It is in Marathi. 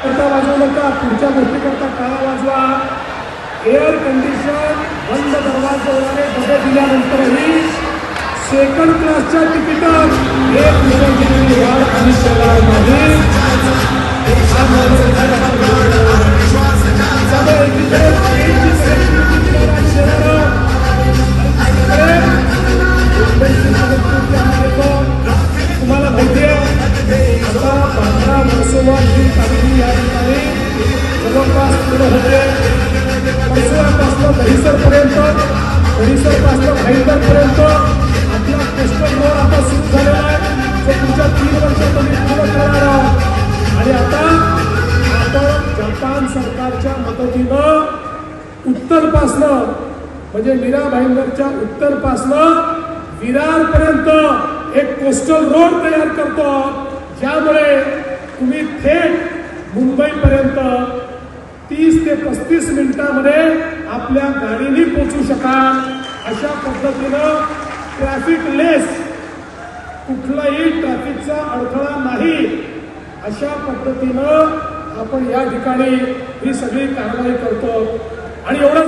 वाजवू नका, पुढच्या गोष्टी करता टाळा वाजवा. एअर कंडिशन बंद दरवाजे वगैरे डबे दिल्यानंतरही सेकंड क्लासच्या तिकीटात एक रुपये वाढ आम्ही केला नाही. तुम्हाला माहिती आहे आता 15 वर्षांची कामगिरी या ठिकाणी जवळपास पूर्ण होते. दहिसरपर्यंत भाईंदरपर्यंत आपला कोस्टल रोड आता सुरू झालेला आहे, जो पुढच्या 3 वर्षात आम्ही पूर्ण करणार आहोत. आणि आता आपण जपान सरकारच्या मदतीनं उत्तरपासनं म्हणजे मीरा भाईंदरच्या उत्तरपासनं विरारपर्यंत एक कोस्टल रोड तयार करतो, ज्यामुळे तुम्ही थेट मुंबईपर्यंत 30 ते 35 मिनिटांमध्ये आपल्या गाडीने पोहोचू शकाल. अशा पद्धतीनं ट्रॅफिक लेस, कुठलाही ट्रॅफिकचा अडथळा नाही, अशा पद्धतीनं आपण या ठिकाणी ही सगळी कारवाई करतो. आणि एवढं